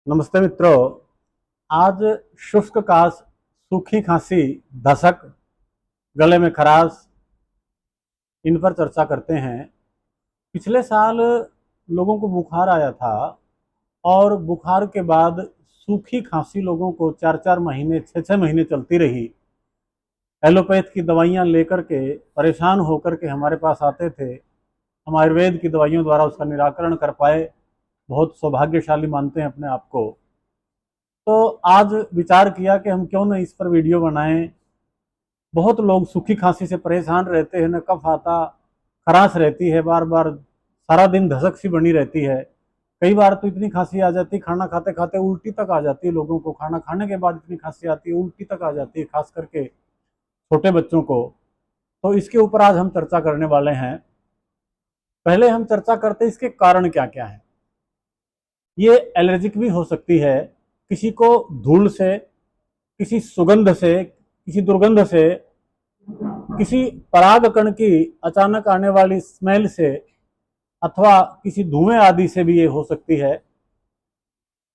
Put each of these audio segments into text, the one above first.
नमस्ते मित्रों। आज शुष्क काश, सूखी खांसी, धसक, गले में खराश, इन पर चर्चा करते हैं। पिछले साल लोगों को बुखार आया था और बुखार के बाद सूखी खांसी लोगों को 4-4 महीने 6-6 महीने चलती रही। एलोपैथ की दवाइयां लेकर के परेशान होकर के हमारे पास आते थे। हम आयुर्वेद की दवाइयों द्वारा उसका निराकरण कर पाए, बहुत सौभाग्यशाली मानते हैं अपने आप को। तो आज विचार किया कि हम क्यों न इस पर वीडियो बनाएं। बहुत लोग सूखी खांसी से परेशान रहते हैं, न कफ आता, खराश रहती है, बार बार सारा दिन धसक सी बनी रहती है। कई बार तो इतनी खांसी आ जाती है, खाना खाते खाते उल्टी तक आ जाती है लोगों को। खाना खाने के बाद इतनी खांसी आती है, उल्टी तक आ जाती है, खास करके छोटे बच्चों को। तो इसके ऊपर आज हम चर्चा करने वाले हैं। पहले हम चर्चा करते हैं इसके कारण क्या क्या है। ये एलर्जिक भी हो सकती है, किसी को धूल से, किसी सुगंध से, किसी दुर्गंध से, किसी परागकण की अचानक आने वाली स्मेल से, अथवा किसी धुएं आदि से भी ये हो सकती है।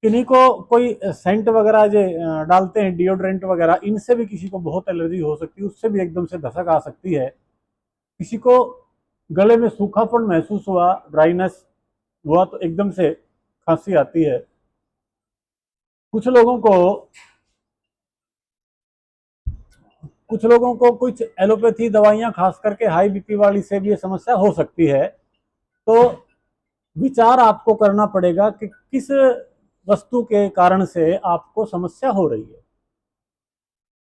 किन्हीं को कोई सेंट वगैरह जो डालते हैं, डिओड्रेंट वगैरह, इनसे भी किसी को बहुत एलर्जी हो सकती है, उससे भी एकदम से धसक आ सकती है। किसी को गले में सूखापन महसूस हुआ, ड्राइनेस हुआ, तो एकदम से खांसी आती है। कुछ लोगों को कुछ एलोपैथी दवाइयां, खास करके हाई बीपी वाली से भी ये समस्या हो सकती है। तो विचार आपको करना पड़ेगा कि किस वस्तु के कारण से आपको समस्या हो रही है।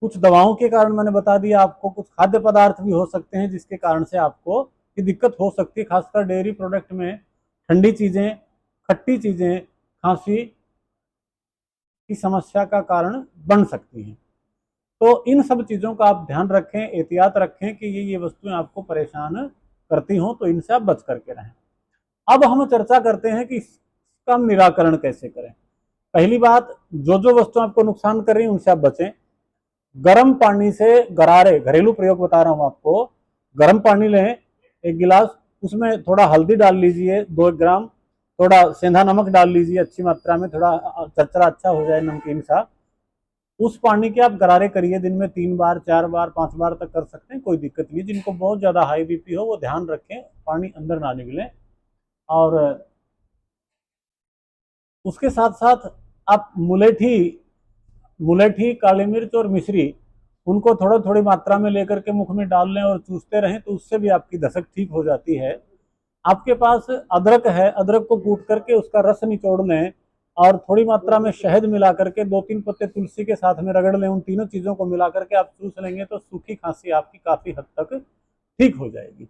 कुछ दवाओं के कारण मैंने बता दिया आपको, कुछ खाद्य पदार्थ भी हो सकते हैं जिसके कारण से आपको ये दिक्कत हो सकती है। खासकर डेयरी प्रोडक्ट में ठंडी चीजें, खट्टी चीजें खांसी की समस्या का कारण बन सकती हैं। तो इन सब चीज़ों का आप ध्यान रखें, एहतियात रखें कि ये वस्तुएं आपको परेशान करती हों, तो इनसे आप बच करके रहें। अब हम चर्चा करते हैं कि इसका निराकरण कैसे करें। पहली बात, जो जो वस्तु आपको नुकसान कर रही है उनसे आप बचें। गर्म पानी से गरारे, घरेलू प्रयोग बता रहा हूं आपको। गर्म पानी लें 1 गिलास, उसमें थोड़ा हल्दी डाल लीजिए 2 ग्राम, थोड़ा सेंधा नमक डाल लीजिए अच्छी मात्रा में, थोड़ा चरचरा अच्छा हो जाए, नमकीन सा। उस पानी के आप गरारे करिए, दिन में 3 बार 4 बार 5 बार तक कर सकते हैं, कोई दिक्कत नहीं। जिनको बहुत ज्यादा हाई बीपी हो वो ध्यान रखें, पानी अंदर ना निकले। और उसके साथ साथ आप मुलेठी मुलेठी काली मिर्च और मिश्री, उनको थोड़ा थोड़ी मात्रा में लेकर के मुख में डाल लें और चूसते रहें, तो उससे भी आपकी दस्तक ठीक हो जाती है। आपके पास अदरक है, अदरक को कूट करके उसका रस निचोड़ लें और थोड़ी मात्रा में शहद मिला करके 2-3 पत्ते तुलसी के साथ में रगड़ लें। उन तीनों चीज़ों को मिला करके आप चूस लेंगे तो सूखी खांसी आपकी काफ़ी हद तक ठीक हो जाएगी।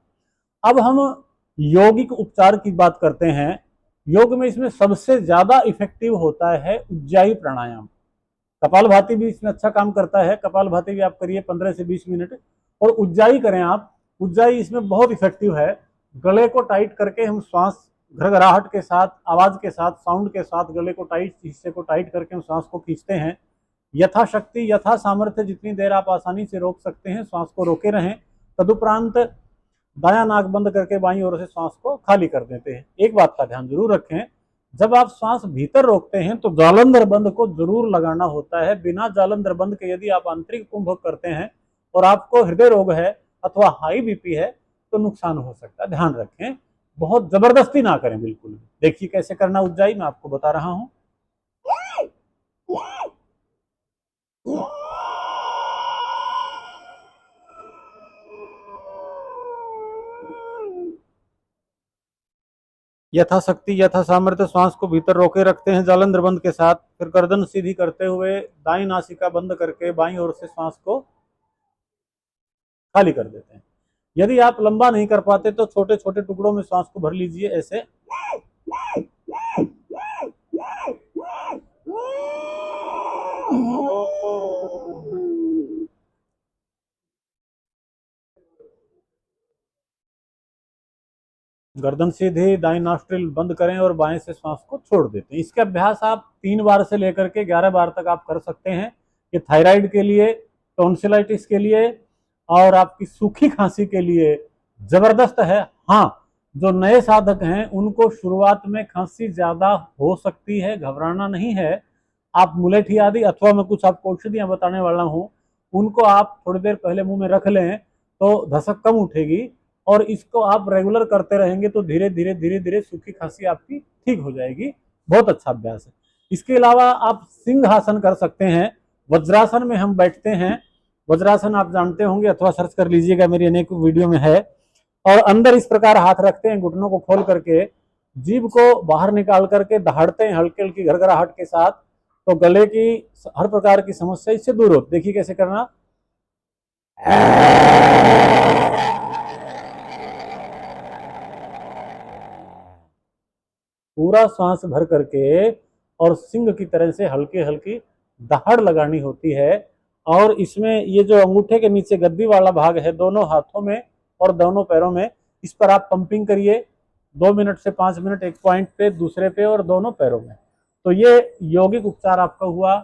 अब हम यौगिक उपचार की बात करते हैं। योग में इसमें सबसे ज़्यादा इफेक्टिव होता है उज्जाई प्राणायाम। कपालभाति भी इसमें अच्छा काम करता है। कपालभाति भी आप करिए 15 से 20 मिनट, और उज्जाई करें आप। उज्जाई इसमें बहुत इफेक्टिव है। गले को टाइट करके हम श्वास घरघराहट के साथ, आवाज के साथ, साउंड के साथ गले को टाइट, हिस्से को टाइट करके हम श्वास को खींचते हैं। यथाशक्ति, यथा सामर्थ्य जितनी देर आप आसानी से रोक सकते हैं श्वास को रोके रहें। तदुपरांत दायां नाक बंद करके बाईं ओर से श्वास को खाली कर देते हैं। एक बात का ध्यान जरूर रखें, जब आप श्वास भीतर रोकते हैं तो जालंधर बंद को जरूर लगाना होता है। बिना जालंधर बंद के यदि आप आंतरिक कुंभक करते हैं और आपको हृदय रोग है अथवा हाई बीपी है तो नुकसान हो सकता है। ध्यान रखें, बहुत जबरदस्ती ना करें बिल्कुल भी। देखिए कैसे करना उज्जाई, मैं आपको बता रहा हूं। यथाशक्ति, यथा सामर्थ्य श्वास को भीतर रोके रखते हैं जालंधर बंद के साथ। फिर गर्दन सीधी करते हुए दाईं नासिका बंद करके बाईं ओर से श्वास को खाली कर देते हैं। यदि आप लंबा नहीं कर पाते तो छोटे छोटे टुकड़ों में श्वास को भर लीजिए, ऐसे। गर्दन सीधी, दाईं नॉस्ट्रिल बंद करें और बाएं से श्वास को छोड़ देते हैं। इसके अभ्यास आप 3 बार से लेकर के 11 बार तक आप कर सकते हैं। ये थायराइड के लिए, टॉन्सिलाइटिस के लिए और आपकी सूखी खांसी के लिए जबरदस्त है। हाँ, जो नए साधक हैं उनको शुरुआत में खांसी ज्यादा हो सकती है, घबराना नहीं है। आप मुलेठी आदि अथवा मैं कुछ आपको औषधियां बताने वाला हूँ, उनको आप थोड़ी देर पहले मुंह में रख लें तो धसक कम उठेगी। और इसको आप रेगुलर करते रहेंगे तो धीरे धीरे धीरे धीरे सूखी खांसी आपकी ठीक हो जाएगी। बहुत अच्छा अभ्यास है। इसके अलावा आप सिंहासन कर सकते हैं। वज्रासन में हम बैठते हैं। वज्रासन आप जानते होंगे अथवा सर्च कर लीजिएगा, मेरी अनेक वीडियो में है। और अंदर इस प्रकार हाथ रखते हैं, घुटनों को खोल करके जीभ को बाहर निकाल करके दहाड़ते हैं हल्की हल्की घरघराहट के साथ, तो गले की हर प्रकार की समस्या इससे दूर होती। देखिए कैसे करना। पूरा सांस भर करके और सिंह की तरह से हल्की हल्की दहाड़ लगानी होती है। और इसमें ये जो अंगूठे के नीचे गद्दी वाला भाग है, दोनों हाथों में और दोनों पैरों में, इस पर आप पंपिंग करिए 2 मिनट से 5 मिनट, एक पॉइंट पे, दूसरे पे और दोनों पैरों में। तो ये यौगिक उपचार आपका हुआ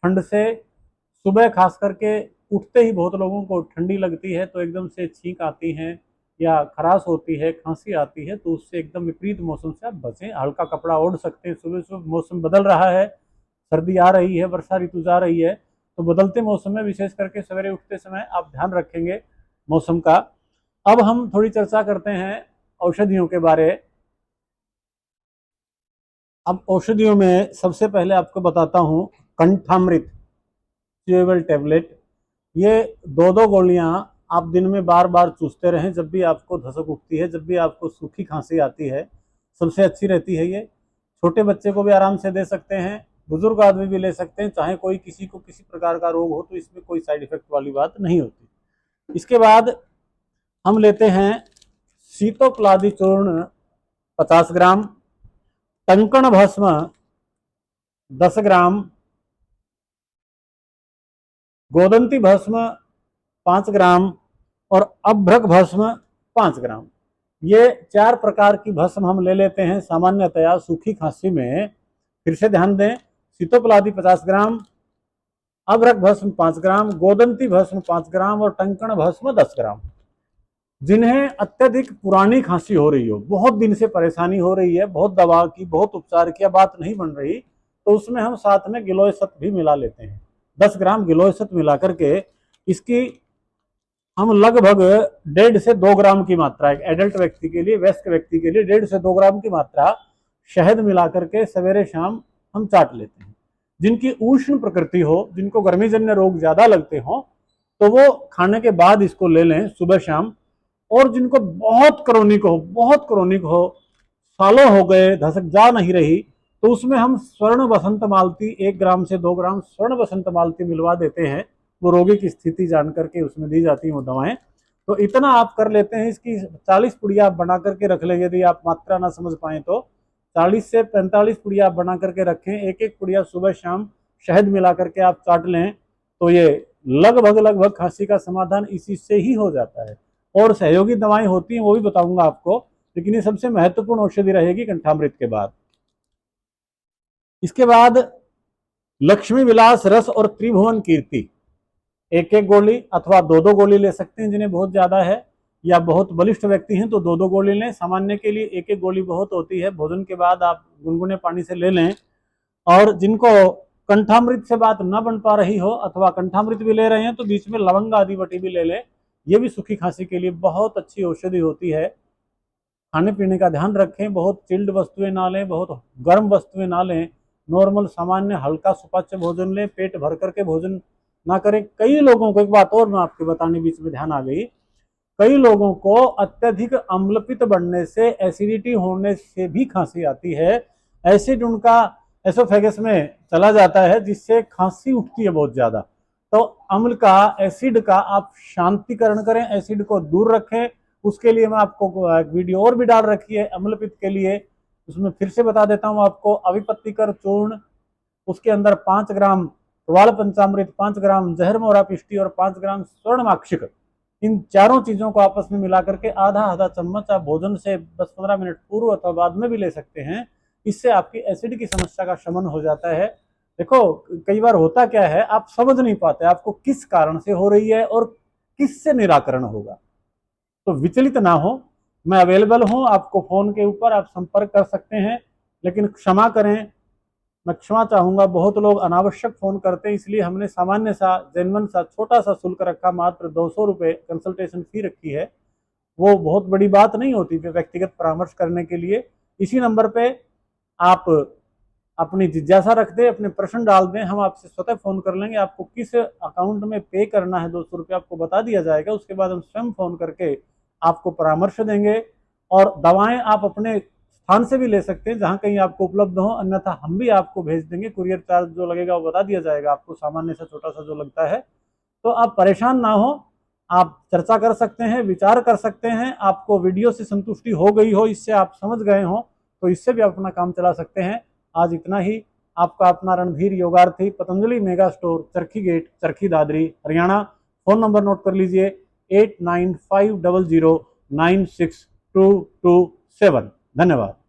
ठंड से। सुबह खास करके उठते ही बहुत लोगों को ठंडी लगती है, तो एकदम से छींक आती है या खराश होती है, खांसी आती है, तो उससे एकदम विपरीत मौसम से आप बचें। हल्का कपड़ा ओढ़ सकते हैं। सुबह सुबह मौसम बदल रहा है, सर्दी आ रही है, वर्षा ऋतु जा रही है, तो बदलते मौसम में विशेष करके सवेरे उठते समय आप ध्यान रखेंगे मौसम का। अब हम थोड़ी चर्चा करते हैं औषधियों के बारे। अब औषधियों में सबसे पहले आपको बताता हूँ कंठामृत च्यूएबल टैबलेट। ये 2-2 गोलियां आप दिन में बार बार चूसते रहें। जब भी आपको धसक उठती है, जब भी आपको सूखी खांसी आती है, सबसे अच्छी रहती है ये। छोटे बच्चे को भी आराम से दे सकते हैं, बुजुर्ग आदमी भी ले सकते हैं, चाहे कोई किसी को किसी प्रकार का रोग हो तो इसमें कोई साइड इफेक्ट वाली बात नहीं होती। इसके बाद हम लेते हैं शीतोपलादी चूर्ण 50 ग्राम, टंकण भस्म 10 ग्राम, गोदंती भस्म 5 ग्राम और अभ्रक भस्म 5 ग्राम। ये 4 प्रकार की भस्म हम ले लेते हैं सामान्यतया सूखी खांसी में। फिर से ध्यान दें, शीतोपलादी 50 ग्राम, अभ्रक भस्म 5 ग्राम, गोदंती भस्म 5 ग्राम और टंकण भस्म 10 ग्राम। जिन्हें अत्यधिक पुरानी खांसी हो रही हो, बहुत दिन से परेशानी हो रही है, बहुत दवा की, बहुत उपचार किया, बात नहीं बन रही, तो उसमें हम साथ में गिलोय सत्व भी मिला लेते हैं। 10 ग्राम गिलोय सत्व मिला करके इसकी हम लगभग 1.5 से 2 ग्राम की मात्रा, एक एडल्ट व्यक्ति के लिए, वयस्क व्यक्ति के लिए 1.5 से 2 ग्राम की मात्रा शहद मिला करके सवेरे शाम हम चाट लेते हैं। जिनकी उष्ण प्रकृति हो, जिनको गर्मीजन्य रोग ज्यादा लगते हो, तो वो खाने के बाद इसको ले लें सुबह शाम। और जिनको बहुत क्रोनिक हो, बहुत क्रोनिक हो, सालों हो गए धसक जा नहीं रही, तो उसमें हम स्वर्ण बसंत मालती 1 ग्राम से 2 ग्राम स्वर्ण बसंत मालती मिलवा देते हैं। वो रोगी की स्थिति जान करके उसमें दी जाती हैं वो दवाएं। तो इतना आप कर लेते हैं। इसकी 40 पुड़िया आप बना करके रख लेंगे, यदि आप मात्रा ना समझ पाए तो 40 से 45 पुड़िया आप बना करके रखें। एक एक पुड़िया सुबह शाम शहद मिला करके आप चाट लें, तो ये लगभग लगभग खांसी का समाधान इसी से ही हो जाता है। और सहयोगी दवाएं होती हैं, वो भी बताऊंगा आपको, लेकिन ये सबसे महत्वपूर्ण औषधि रहेगी कंठामृत के बाद। इसके बाद लक्ष्मी विलास रस और त्रिभुवन कीर्ति, 1-1 गोली अथवा 2-2 गोली ले सकते हैं। जिन्हें बहुत ज्यादा है या बहुत बलिष्ठ व्यक्ति हैं तो 2-2 गोली लें। सामान्य के लिए 1-1 गोली बहुत होती है। भोजन के बाद आप गुनगुने पानी से ले लें। और जिनको कंठामृत से बात न बन पा रही हो अथवा कंठामृत भी ले रहे हैं तो बीच में लवंग आदि बटी भी ले लें। ये भी सूखी खांसी के लिए बहुत अच्छी औषधि होती है। खाने पीने का ध्यान रखें, बहुत चिल्ड वस्तुएं ना लें, बहुत गर्म वस्तुएं ना लें। नॉर्मल सामान्य हल्का सुपाच्य भोजन लें, पेट भर करके भोजन ना करें। कई लोगों को एक बात और मैं आपके बताने बीच में ध्यान आ गई, कई लोगों को अत्यधिक अम्लपित्त बढ़ने से, एसिडिटी होने से भी खांसी आती है। एसिड उनका एसोफेगस में चला जाता है जिससे खांसी उठती है बहुत ज्यादा। तो अम्ल का, एसिड का आप शांतिकरण करें, एसिड को दूर रखें। उसके लिए मैं आपको वीडियो और भी डाल रखी है अम्लपित्त के लिए, उसमें फिर से बता देता हूं आपको। अविपत्तिकर चूर्ण, उसके अंदर 5 ग्राम वाल पंचामृत, 5 ग्राम जहर मोरा पिष्टी और 5 ग्राम स्वर्णमाक्षिक, इन चारों चीजों को आपस में मिला करके आधा आधा चम्मच आप भोजन से 10-15 मिनट पूर्व अथवा बाद में भी ले सकते हैं। इससे आपकी एसिड की समस्या का शमन हो जाता है। देखो कई बार होता क्या है, आप समझ नहीं पाते आपको किस कारण से हो रही है और किससे निराकरण होगा। तो विचलित ना हो, मैं अवेलेबल हूं, आपको फोन के ऊपर आप संपर्क कर सकते हैं। लेकिन क्षमा करें, मैं क्षमा चाहूँगा, बहुत लोग अनावश्यक फ़ोन करते हैं, इसलिए हमने सामान्य सा जेन्युइन सा छोटा सा शुल्क रखा, मात्र 200 रुपये कंसल्टेशन फ़ी रखी है। वो बहुत बड़ी बात नहीं होती व्यक्तिगत परामर्श करने के लिए। इसी नंबर पे आप अपनी जिज्ञासा रख दें, अपने प्रश्न डाल दें, हम आपसे स्वतः फ़ोन कर लेंगे। आपको किस अकाउंट में पे करना है 200 रुपये आपको बता दिया जाएगा। उसके बाद हम स्वयं फ़ोन करके आपको परामर्श देंगे, और दवाएं आप अपने स्थान से भी ले सकते हैं जहां कहीं आपको उपलब्ध हो, अन्यथा हम भी आपको भेज देंगे। कुरियर चार्ज जो लगेगा वो बता दिया जाएगा आपको, सामान्य से छोटा सा जो लगता है। तो आप परेशान ना हो, आप चर्चा कर सकते हैं, विचार कर सकते हैं। आपको वीडियो से संतुष्टि हो गई हो, इससे आप समझ गए हो, तो इससे भी आप अपना काम चला सकते हैं। आज इतना ही। आपका अपना Randhir Yogarthi, Patanjali mega store, Charkhi gate, Charkhi Dadri, Haryana. Phone number note कर लीजिए 8950096227। धन्यवाद।